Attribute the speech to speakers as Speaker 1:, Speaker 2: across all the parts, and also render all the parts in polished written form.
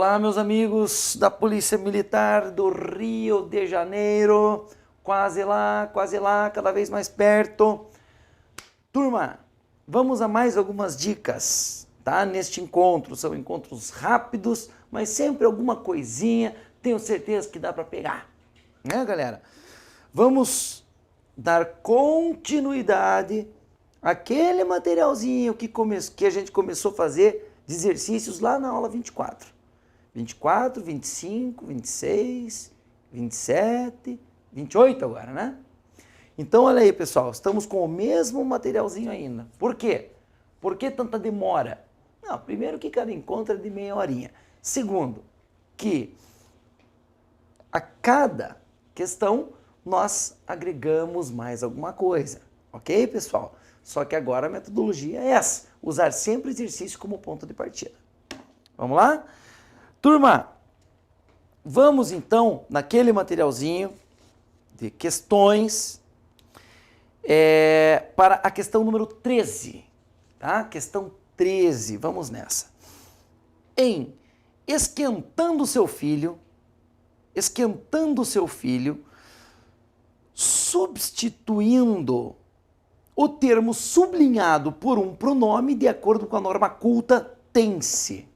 Speaker 1: Olá, meus amigos da Polícia Militar do Rio de Janeiro, quase lá, cada vez mais perto. Turma, vamos a mais algumas dicas, tá? Neste encontro, são encontros rápidos, mas sempre alguma coisinha, tenho certeza que dá para pegar, né, galera? Vamos dar continuidade àquele materialzinho que a gente começou a fazer de exercícios lá na aula 24. 24, 25, 26, 27, 28 agora, né? Então, olha aí, pessoal, estamos com o mesmo materialzinho ainda. Por quê? Por que tanta demora? Não, primeiro que cada encontro é de meia horinha. Segundo, que a cada questão nós agregamos mais alguma coisa. Ok, pessoal? Só que agora a metodologia é essa, usar sempre o exercício como ponto de partida. Vamos lá? Turma, vamos então naquele materialzinho de questões para a questão número 13, tá? Questão 13, vamos nessa. Em esquentando seu filho, substituindo o termo sublinhado por um pronome de acordo com a norma culta tem-se.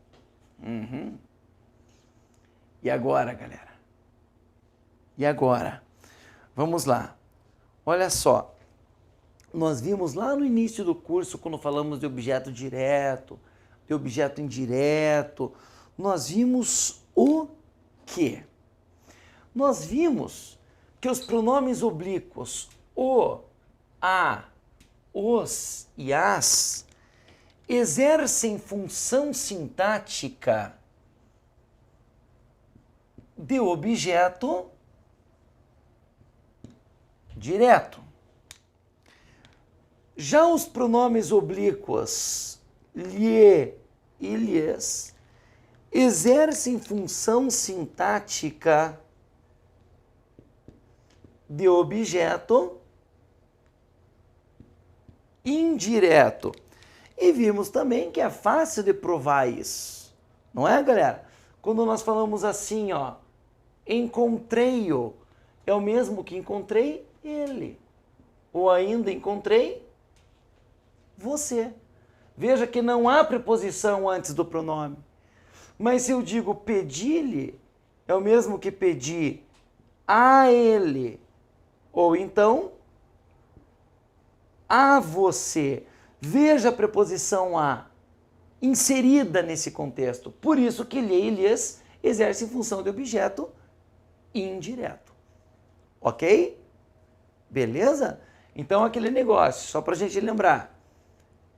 Speaker 1: E agora, galera? E agora? Vamos lá. Olha só. Nós vimos lá no início do curso, quando falamos de objeto direto, de objeto indireto, nós vimos o quê? Nós vimos que os pronomes oblíquos o, a, os e as exercem função sintática de objeto direto. Já os pronomes oblíquos lhe e lhes exercem função sintática de objeto indireto. E vimos também que é fácil de provar isso, não é, galera? Quando nós falamos assim, ó, encontrei-o, é o mesmo que encontrei ele. Ou ainda encontrei você. Veja que não há preposição antes do pronome. Mas se eu digo pedi-lhe, é o mesmo que pedi a ele. Ou então, a você. Veja a preposição a inserida nesse contexto. Por isso que lhe e lhes exercem função de objeto indireto. Ok? Beleza? Então, aquele negócio, só para a gente lembrar.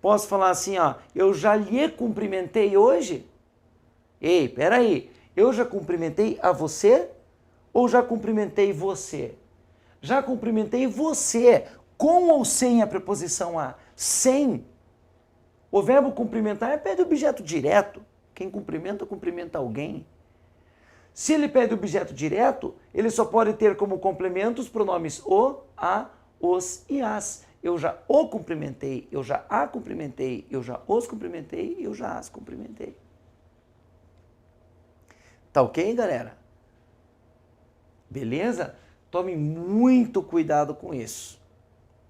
Speaker 1: Posso falar assim, ó, eu já lhe cumprimentei hoje? Ei, peraí, eu já cumprimentei a você ou já cumprimentei você? Já cumprimentei você, com ou sem a preposição a? Sem. O verbo cumprimentar pede objeto direto. Quem cumprimenta, cumprimenta alguém. Se ele pede objeto direto, ele só pode ter como complemento os pronomes o, a, os e as. Eu já o cumprimentei, eu já a cumprimentei, eu já os cumprimentei, eu já as cumprimentei. Tá ok, galera? Beleza? Tome muito cuidado com isso.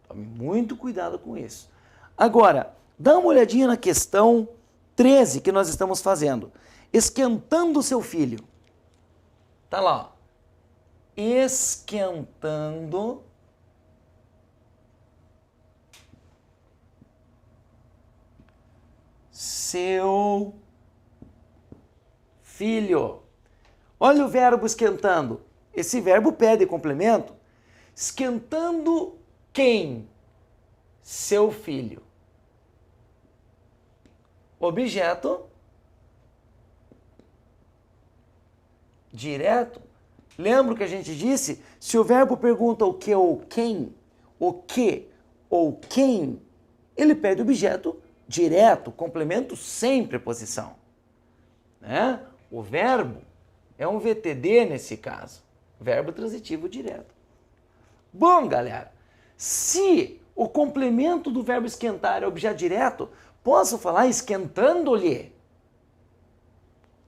Speaker 1: Tome muito cuidado com isso. Agora, dá uma olhadinha na questão 13 que nós estamos fazendo. Esquentando o seu filho. Tá lá, ó. Esquentando seu filho. Olha o verbo esquentando. Esse verbo pede complemento. Esquentando quem? Seu filho. Objeto direto. Lembra que a gente disse? Se o verbo pergunta o que ou quem, o que ou quem, ele pede objeto direto, complemento sem preposição. Né? O verbo é um VTD nesse caso, verbo transitivo direto. Bom, galera, se o complemento do verbo esquentar é objeto direto, posso falar esquentando-lhe?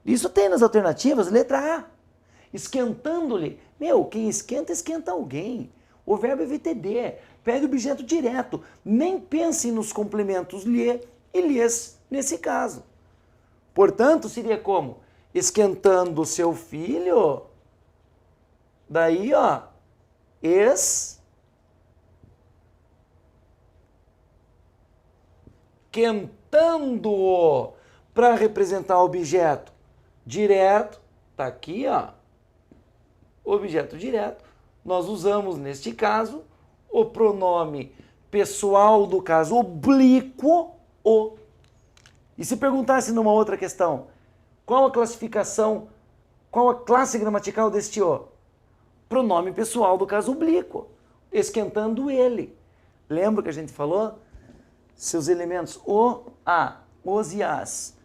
Speaker 1: Isso tem nas alternativas, letra A. Esquentando-lhe. Meu, quem esquenta, esquenta alguém. O verbo é VTD. Pega o objeto direto. Nem pense nos complementos lhe e lhes nesse caso. Portanto, seria como? Esquentando o seu filho. Daí, ó, esquentando-o para representar o objeto direto. Tá aqui, ó. Objeto direto. Nós usamos, neste caso, o pronome pessoal do caso oblíquo, o. E se perguntasse numa outra questão, qual a classificação, qual a classe gramatical deste o? Pronome pessoal do caso oblíquo, esquentando ele. Lembra que a gente falou? Seus elementos o, a, os e as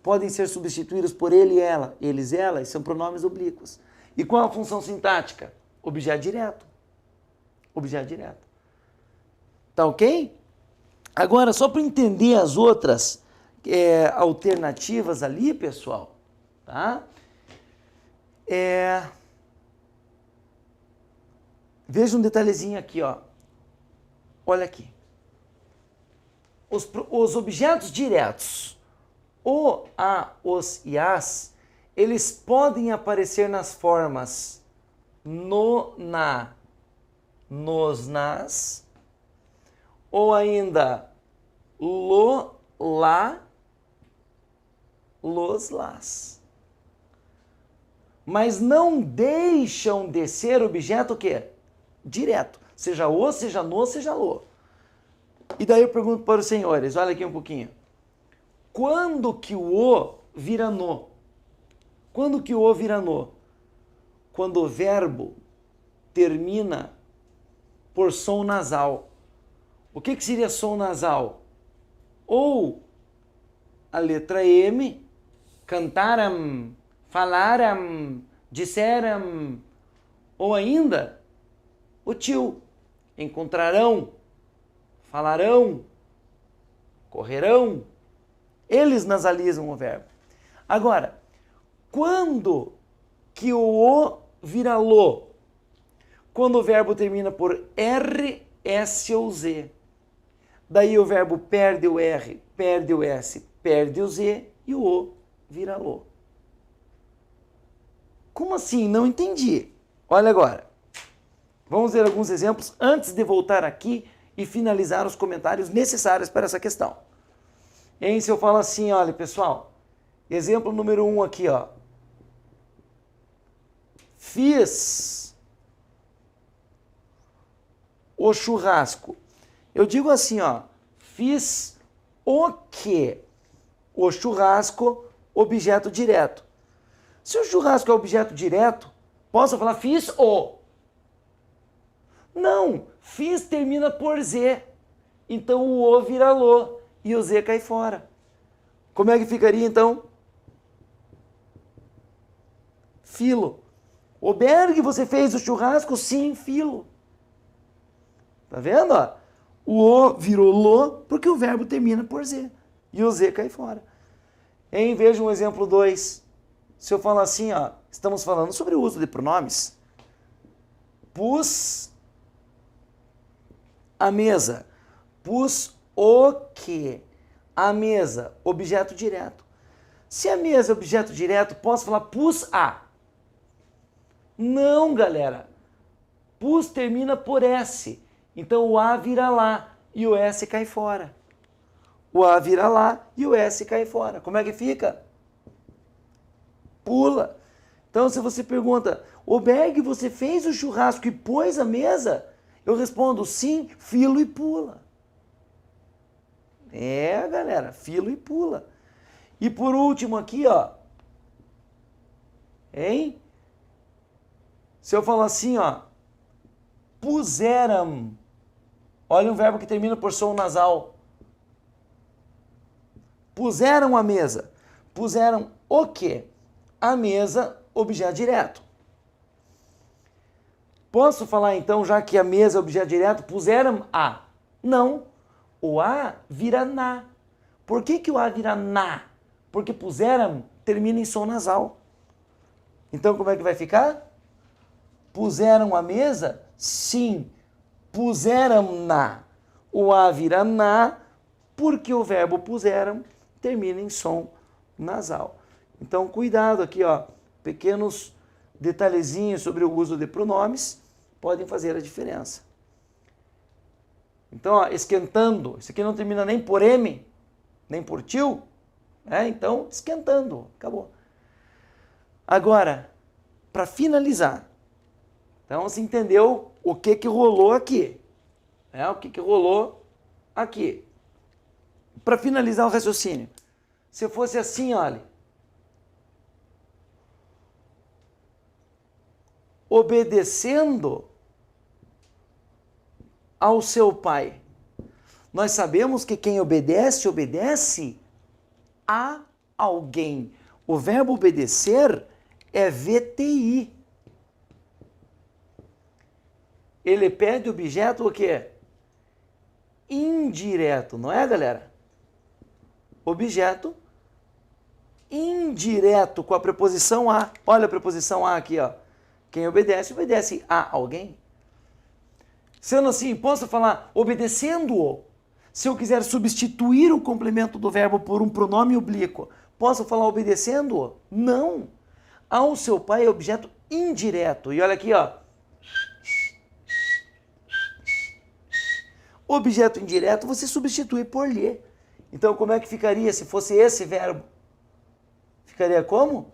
Speaker 1: podem ser substituídos por ele e ela, eles e elas, são pronomes oblíquos. E qual a função sintática? Objeto direto. Objeto direto. Tá ok? Agora, só para entender as outras alternativas ali, pessoal, tá? Veja um detalhezinho aqui, ó. Olha aqui. Os objetos diretos, o, a, os e as, eles podem aparecer nas formas no, na, nos, nas, ou ainda lo, lá, los, las. Mas não deixam de ser objeto o quê? Direto. Seja o, seja no, seja lo. E daí eu pergunto para os senhores, olha aqui um pouquinho. Quando que o o vira no? Quando que o o vira no? Quando o verbo termina por som nasal. O que seria som nasal? Ou a letra M, cantaram, falaram, disseram, ou ainda o tio, encontrarão, falarão, correrão. Eles nasalizam o verbo. Agora, quando que o vira lo? Quando o verbo termina por R, S ou Z. Daí o verbo perde o R, perde o S, perde o Z e o O vira lo. Como assim? Não entendi. Olha agora. Vamos ver alguns exemplos antes de voltar aqui e finalizar os comentários necessários para essa questão. E se eu falo assim, olha pessoal, exemplo número 1 aqui, ó. Fiz o churrasco. Eu digo assim, ó, fiz o quê? O churrasco, objeto direto. Se o churrasco é objeto direto, posso falar fiz o. Não, fiz termina por Z. Então o o vira lo e o Z cai fora. Como é que ficaria então? Filo. O Berg, você fez o churrasco? Sim, filo. Tá vendo? Ó? O o virou lo porque o verbo termina por Z. E o Z cai fora. Veja um exemplo 2. Se eu falar assim, ó, estamos falando sobre o uso de pronomes. Pus a mesa. Pus o quê? A mesa, objeto direto. Se a mesa é objeto direto, posso falar pus a. Não, galera. Pus termina por S. Então o A vira lá e o S cai fora. O A vira lá e o S cai fora. Como é que fica? Pula. Então se você pergunta, ô Berg, você fez o churrasco e pôs a mesa? Eu respondo sim, filo e pula. Galera, filo e pula. E por último aqui, ó. Se eu falar assim, ó. Puseram. Olha um verbo que termina por som nasal. Puseram a mesa. Puseram o quê? A mesa, objeto direto. Posso falar então, já que a mesa é objeto direto, puseram a? Não. O a vira na. Por que o a vira na? Porque puseram termina em som nasal. Então, como é que vai ficar? Puseram a mesa? Sim. Puseram-na. O A vira na, porque o verbo puseram termina em som nasal. Então, cuidado aqui, ó. Pequenos detalhezinhos sobre o uso de pronomes podem fazer a diferença. Então, ó, esquentando. Isso aqui não termina nem por M, nem por tio. Então, esquentando. Acabou. Agora, para finalizar. Então, você entendeu o que rolou aqui. O que rolou aqui. Para finalizar o raciocínio. Se fosse assim, olha. Obedecendo ao seu pai. Nós sabemos que quem obedece, obedece a alguém. O verbo obedecer é VTI. Ele pede objeto o quê? Indireto, não é, galera? Objeto indireto com a preposição a. Olha a preposição a aqui, ó. Quem obedece, obedece a alguém. Sendo assim, posso falar obedecendo-o. Se eu quiser substituir o complemento do verbo por um pronome oblíquo, posso falar obedecendo-o? Não. Ao seu pai é objeto indireto. E olha aqui, ó. Objeto indireto você substitui por lhe. Então, como é que ficaria se fosse esse verbo? Ficaria como?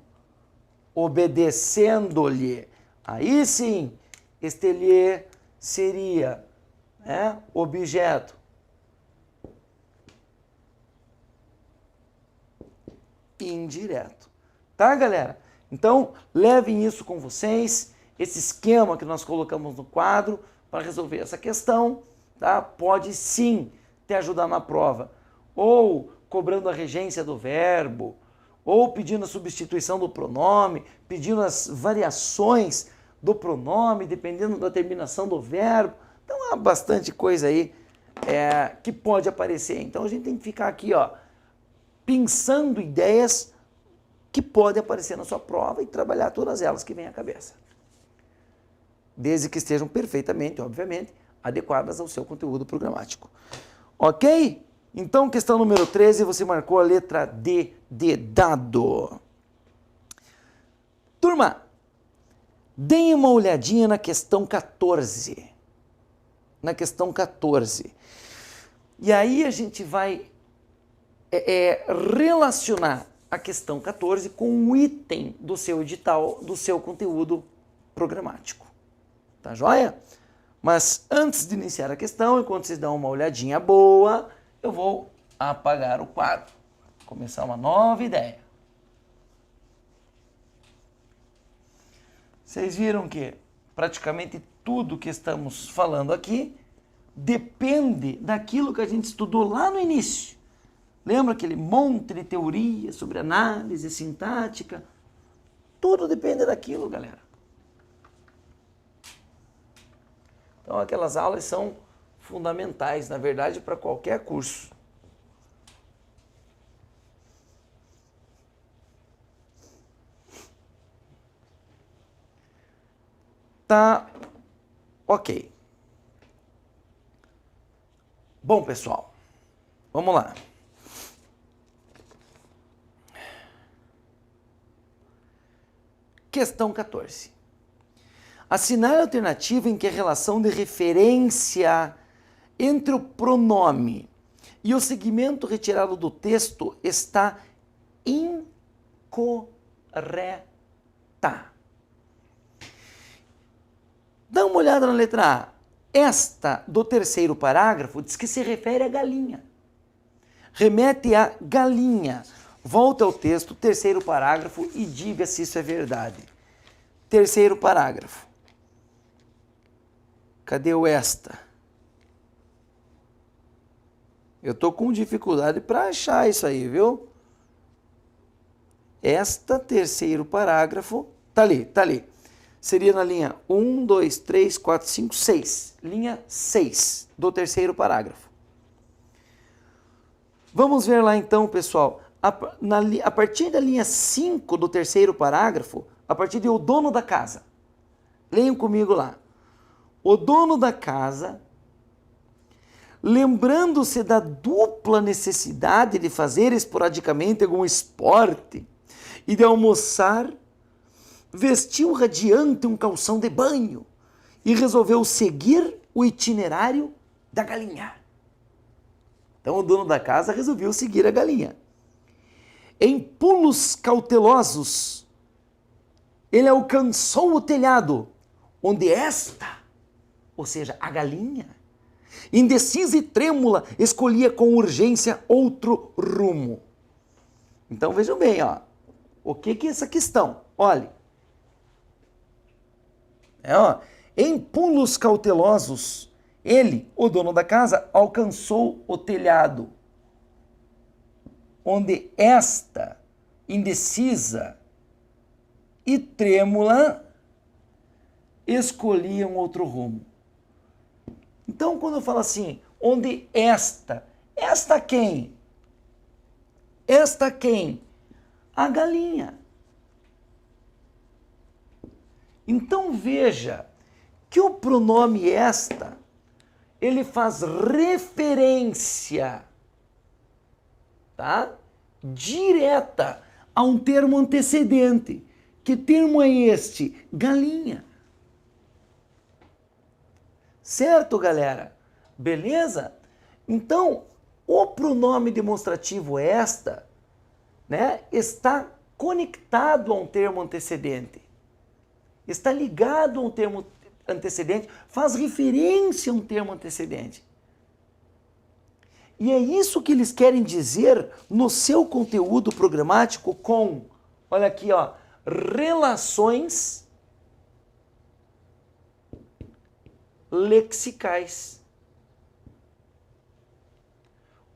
Speaker 1: Obedecendo-lhe. Aí sim, este lhe seria objeto indireto. Tá, galera? Então, levem isso com vocês, esse esquema que nós colocamos no quadro para resolver essa questão, tá? Pode sim te ajudar na prova. Ou cobrando a regência do verbo, ou pedindo a substituição do pronome, pedindo as variações do pronome, dependendo da terminação do verbo. Então, há bastante coisa aí que pode aparecer. Então, a gente tem que ficar aqui, ó, pensando ideias que podem aparecer na sua prova e trabalhar todas elas que vêm à cabeça. Desde que estejam perfeitamente, obviamente, adequadas ao seu conteúdo programático. Ok? Então, questão número 13, você marcou a letra D de dado. Turma, deem uma olhadinha na questão 14. Na questão 14. E aí a gente vai relacionar a questão 14 com um item do seu edital, do seu conteúdo programático. Tá joia? Mas antes de iniciar a questão, enquanto vocês dão uma olhadinha boa, eu vou apagar o quadro. Começar uma nova ideia. Vocês viram que praticamente tudo que estamos falando aqui depende daquilo que a gente estudou lá no início. Lembra aquele monte de teoria sobre análise sintática? Tudo depende daquilo, galera. Então, aquelas aulas são fundamentais, na verdade, para qualquer curso. Tá ok. Bom, pessoal, vamos lá. Questão 14. Assinale a alternativa em que a relação de referência entre o pronome e o segmento retirado do texto está incorreta. Dá uma olhada na letra A. Esta do terceiro parágrafo diz que se refere à galinha. Remete a galinha. Volta ao texto, terceiro parágrafo, e diga se isso é verdade. Terceiro parágrafo. Cadê o esta? Eu tô com dificuldade para achar isso aí, viu? Esta, terceiro parágrafo, tá ali, tá ali. Seria na linha 1, 2, 3, 4, 5, 6. Linha 6 do terceiro parágrafo. Vamos ver lá então, pessoal, a partir da linha 5 do terceiro parágrafo, a partir de o dono da casa. Leiam comigo lá. O dono da casa, lembrando-se da dupla necessidade de fazer esporadicamente algum esporte e de almoçar, vestiu radiante um calção de banho e resolveu seguir o itinerário da galinha. Então o dono da casa resolveu seguir a galinha. Em pulos cautelosos, ele alcançou o telhado, onde esta, ou seja, a galinha, indecisa e trêmula, escolhia com urgência outro rumo. Então vejam bem, ó, o que é essa questão? Olhe. Em pulos cautelosos, ele, o dono da casa, alcançou o telhado, onde esta, indecisa e trêmula, escolhia um outro rumo. Então, quando eu falo assim, onde esta quem? Esta quem? A galinha. Então veja que o pronome esta, ele faz referência, tá? Direta a um termo antecedente. Que termo é este? Galinha. Certo, galera? Beleza? Então, o pronome demonstrativo esta, né, está conectado a um termo antecedente. Está ligado a um termo antecedente, faz referência a um termo antecedente. E é isso que eles querem dizer no seu conteúdo programático com, olha aqui, ó, relações lexicais.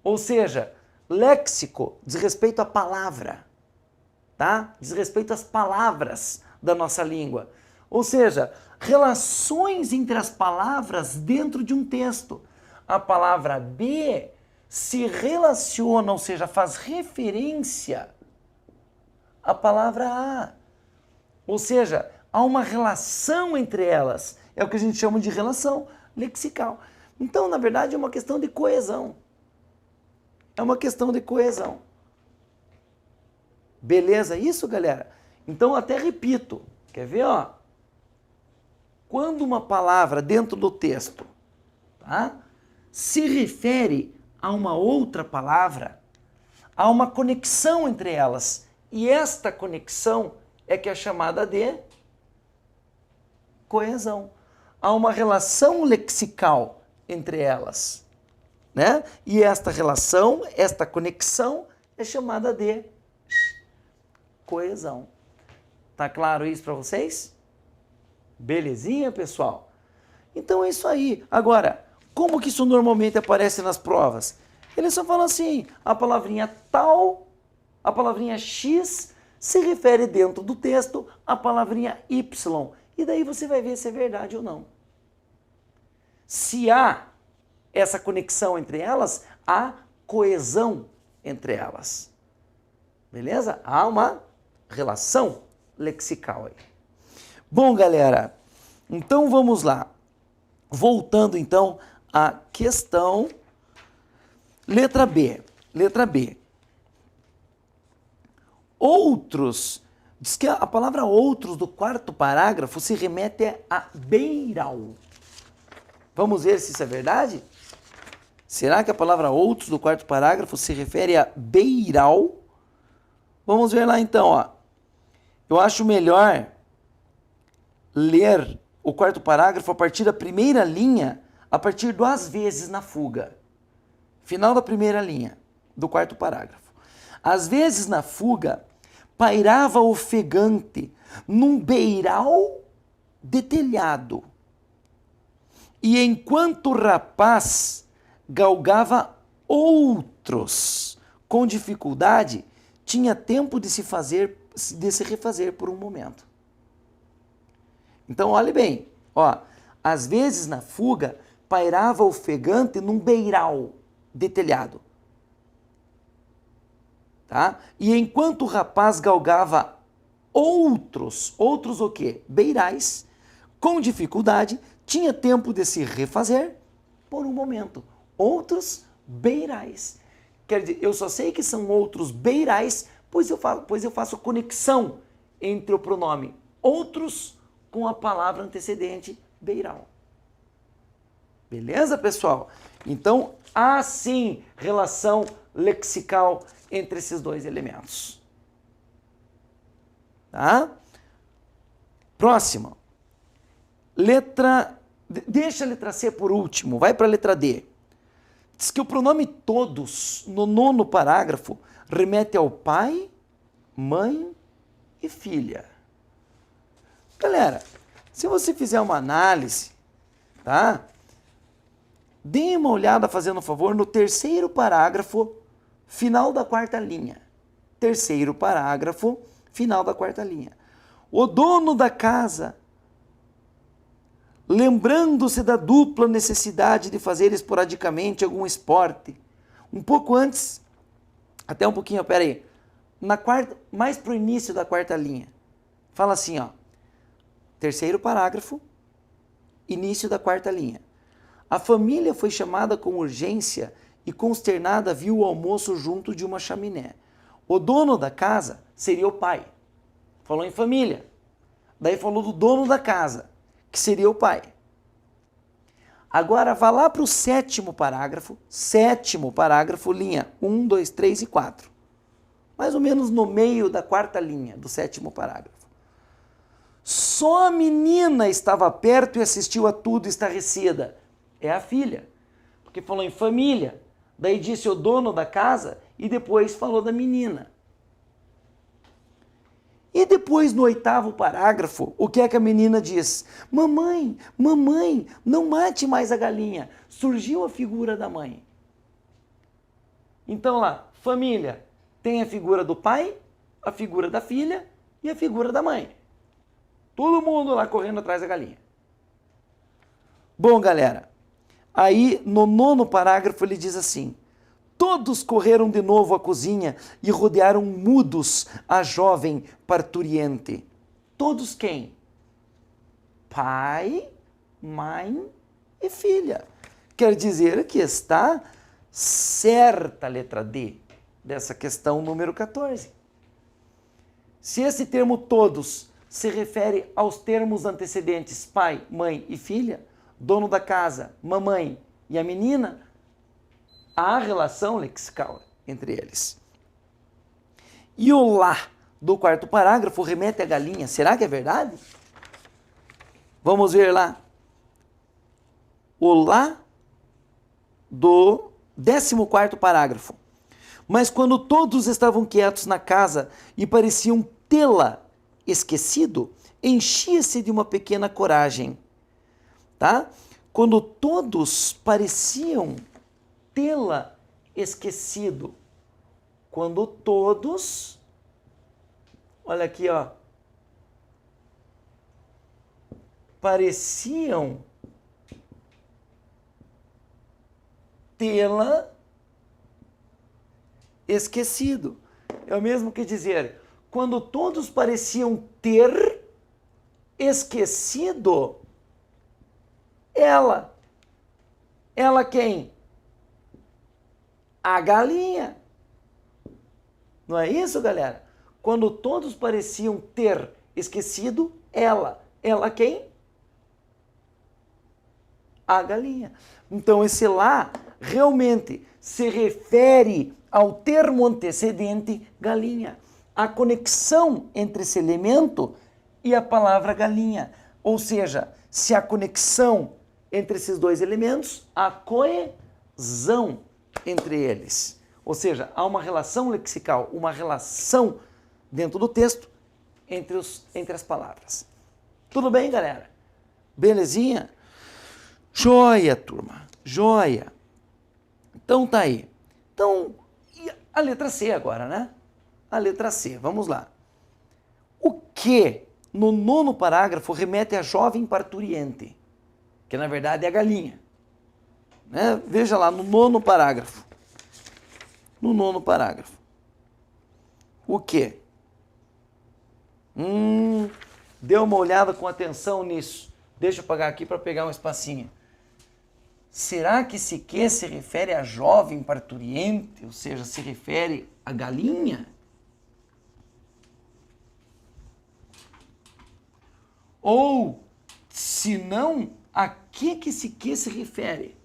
Speaker 1: Ou seja, léxico diz respeito à palavra, tá? Diz respeito às palavras da nossa língua. Ou seja, relações entre as palavras dentro de um texto. A palavra B se relaciona, ou seja, faz referência à palavra A. Ou seja, há uma relação entre elas. É o que a gente chama de relação lexical. Então, na verdade, é uma questão de coesão. É uma questão de coesão. Beleza isso, galera? Então, até repito. Quer ver, ó? Quando uma palavra dentro do texto, tá, se refere a uma outra palavra, há uma conexão entre elas. E esta conexão é que é chamada de coesão. Há uma relação lexical entre elas, né? E esta relação, esta conexão é chamada de coesão. Tá claro isso para vocês? Belezinha, pessoal? Então é isso aí. Agora, como que isso normalmente aparece nas provas? Eles só falam assim, a palavrinha tal, a palavrinha X se refere dentro do texto à palavrinha Y. E daí você vai ver se é verdade ou não. Se há essa conexão entre elas, há coesão entre elas. Beleza? Há uma relação lexical aí. Bom, galera, então vamos lá. Voltando então à questão letra B. Letra B. Outros, diz que a palavra outros do quarto parágrafo se remete a beiral. Vamos ver se isso é verdade? Será que a palavra outros do quarto parágrafo se refere a beiral? Vamos ver lá então, ó. Eu acho melhor ler o quarto parágrafo a partir da primeira linha, a partir do às vezes na fuga. Final da primeira linha do quarto parágrafo. Às vezes na fuga, pairava ofegante num beiral de telhado. E enquanto o rapaz galgava outros com dificuldade, tinha tempo de se refazer por um momento. Então, olhe bem, ó, às vezes na fuga, pairava ofegante num beiral de telhado. tá? E enquanto o rapaz galgava outros o quê? Beirais, com dificuldade, tinha tempo de se refazer por um momento. Outros beirais. Quer dizer, eu só sei que são outros beirais, pois eu faço conexão entre o pronome outros com a palavra antecedente beiral. Beleza, pessoal? Então, há sim relação lexical entre esses dois elementos. Tá? Próxima. Deixa a letra C por último, vai para a letra D. Diz que o pronome todos, no 9º parágrafo, remete ao pai, mãe e filha. Galera, se você fizer uma análise, tá? Dê uma olhada, fazendo um favor, no 3º parágrafo, final da 4ª linha. 3º parágrafo, final da 4ª linha. O dono da casa, lembrando-se da dupla necessidade de fazer esporadicamente algum esporte. Um pouco antes, até um pouquinho, peraí, mais para o início da 4ª linha. Fala assim, ó, 3º parágrafo, início da 4ª linha. A família foi chamada com urgência e consternada viu o almoço junto de uma chaminé. O dono da casa seria o pai. Falou em família. Daí falou do dono da casa, que seria o pai. Agora vá lá para o 7º parágrafo, linha 1, 2, 3 e 4. Mais ou menos no meio da 4ª linha do 7º parágrafo. Só a menina estava perto e assistiu a tudo estarrecida. É a filha, porque falou em família, daí disse o dono da casa e depois falou da menina. E depois, no 8º parágrafo, o que é que a menina diz? Mamãe, mamãe, não mate mais a galinha. Surgiu a figura da mãe. Então lá, família, tem a figura do pai, a figura da filha e a figura da mãe. Todo mundo lá correndo atrás da galinha. Bom, galera, aí no 9º parágrafo ele diz assim: todos correram de novo à cozinha e rodearam mudos a jovem parturiente. Todos quem? Pai, mãe e filha. Quer dizer que está certa a letra D dessa questão número 14. Se esse termo todos se refere aos termos antecedentes pai, mãe e filha, dono da casa, mamãe e a menina, há relação lexical entre eles. E o lá do 4º parágrafo remete à galinha. Será que é verdade? Vamos ver lá. O lá do 14º parágrafo. Mas quando todos estavam quietos na casa e pareciam tê-la esquecido, enchia-se de uma pequena coragem. Tá? Quando todos pareciam tê-la esquecido. Quando todos, olha aqui, ó, pareciam tê-la esquecido. É o mesmo que dizer, quando todos pareciam ter esquecido ela. Ela quem? A galinha. Não é isso, galera? Quando todos pareciam ter esquecido ela. Ela quem? A galinha. Então esse lá realmente se refere ao termo antecedente galinha. A conexão entre esse elemento e a palavra galinha. Ou seja, se há conexão entre esses dois elementos, há coesão entre eles. Ou seja, há uma relação lexical, uma relação dentro do texto entre as palavras. Tudo bem, galera? Belezinha? Joia, turma. Joia. Então tá aí. Então, e a letra C agora, né? A letra C, vamos lá. O que no 9º parágrafo remete a jovem parturiente, que na verdade é a galinha. Né? Veja lá no 9º parágrafo. No 9º parágrafo. o quê? Dê uma olhada com atenção nisso. Deixa eu apagar aqui para pegar um espacinho. Será que esse que se refere a jovem parturiente, ou seja, se refere a galinha? Ou, se não, a que se refere?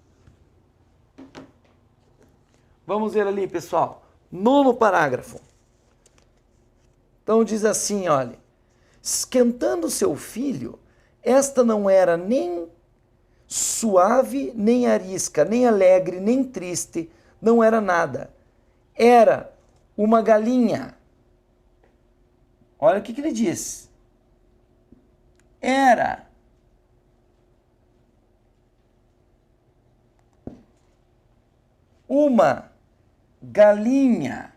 Speaker 1: Vamos ver ali, pessoal. 9º parágrafo. Então diz assim, olha. Esquentando seu filho, esta não era nem suave, nem arisca, nem alegre, nem triste, não era nada. Era uma galinha. Olha o que ele diz. Era uma galinha.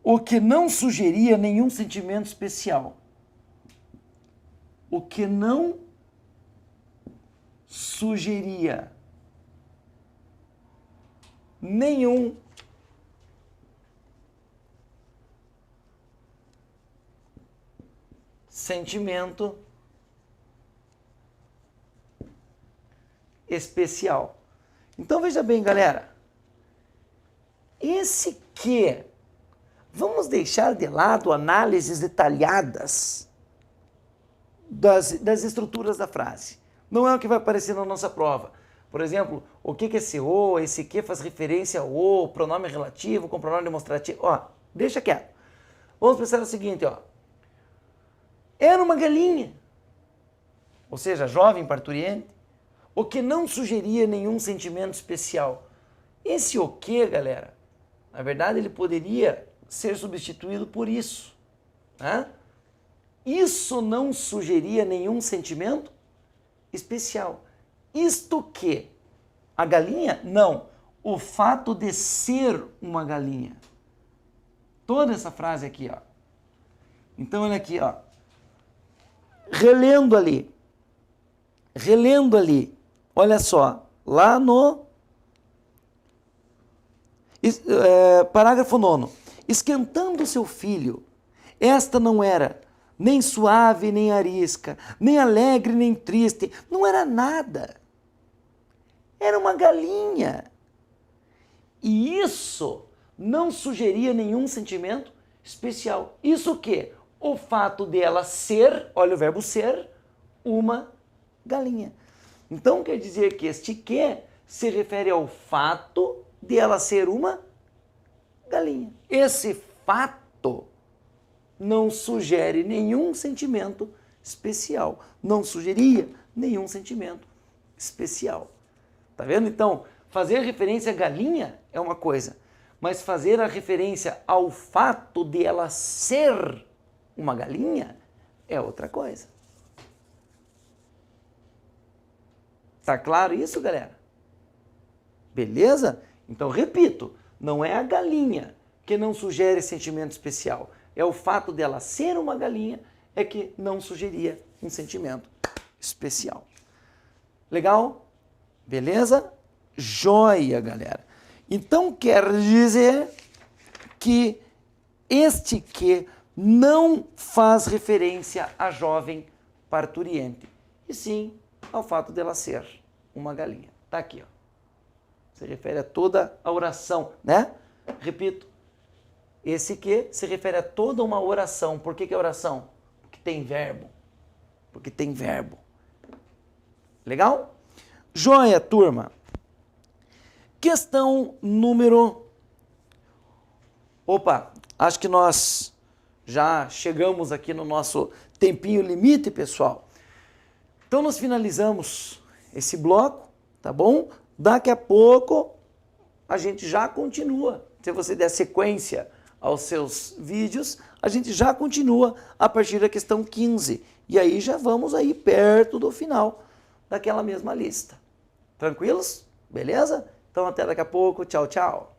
Speaker 1: O que não sugeria nenhum sentimento especial. O que não sugeria nenhum sentimento especial. Então veja bem, galera. Esse que vamos deixar de lado análises detalhadas das estruturas da frase. Não é o que vai aparecer na nossa prova. Por exemplo, o que é esse o, esse que faz referência ao o, pronome relativo com pronome demonstrativo. Ó, deixa quieto. Vamos pensar o seguinte, ó. Era uma galinha, ou seja, jovem parturiente, o que não sugeria nenhum sentimento especial. Esse o que, galera, na verdade ele poderia ser substituído por isso, né? Isso não sugeria nenhum sentimento especial. Isto que? A galinha? Não. O fato de ser uma galinha. Toda essa frase aqui, ó. Então, olha aqui, ó. Relendo ali. Olha só. Lá no parágrafo 9º. Esquentando seu filho, esta não era nem suave, nem arisca, nem alegre, nem triste, não era nada. Era uma galinha. E isso não sugeria nenhum sentimento especial. Isso o quê? O fato dela ser, olha o verbo ser, uma galinha. Então quer dizer que este que se refere ao fato de ela ser uma galinha. Esse fato não sugere nenhum sentimento especial. Não sugeria nenhum sentimento especial. Tá vendo? Então, fazer referência à galinha é uma coisa, mas fazer a referência ao fato de ela ser uma galinha é outra coisa. Tá claro isso, galera? Beleza? Então, repito, não é a galinha que não sugere sentimento especial. É o fato dela ser uma galinha é que não sugeria um sentimento especial. Legal? Beleza? Joia, galera. Então quer dizer que este que não faz referência à jovem parturiente, e sim ao fato dela ser uma galinha. Tá aqui, ó. Se refere a toda a oração, né? Repito, esse que se refere a toda uma oração. Por que é oração? Porque tem verbo. Porque tem verbo. Legal? Joia, turma. Questão número... Opa, acho que nós já chegamos aqui no nosso tempinho limite, pessoal. Então nós finalizamos esse bloco, tá bom? Daqui a pouco a gente já continua. Se você der sequência aos seus vídeos, a gente já continua a partir da questão 15. E aí já vamos aí perto do final daquela mesma lista. Tranquilos? Beleza? Então até daqui a pouco. Tchau, tchau.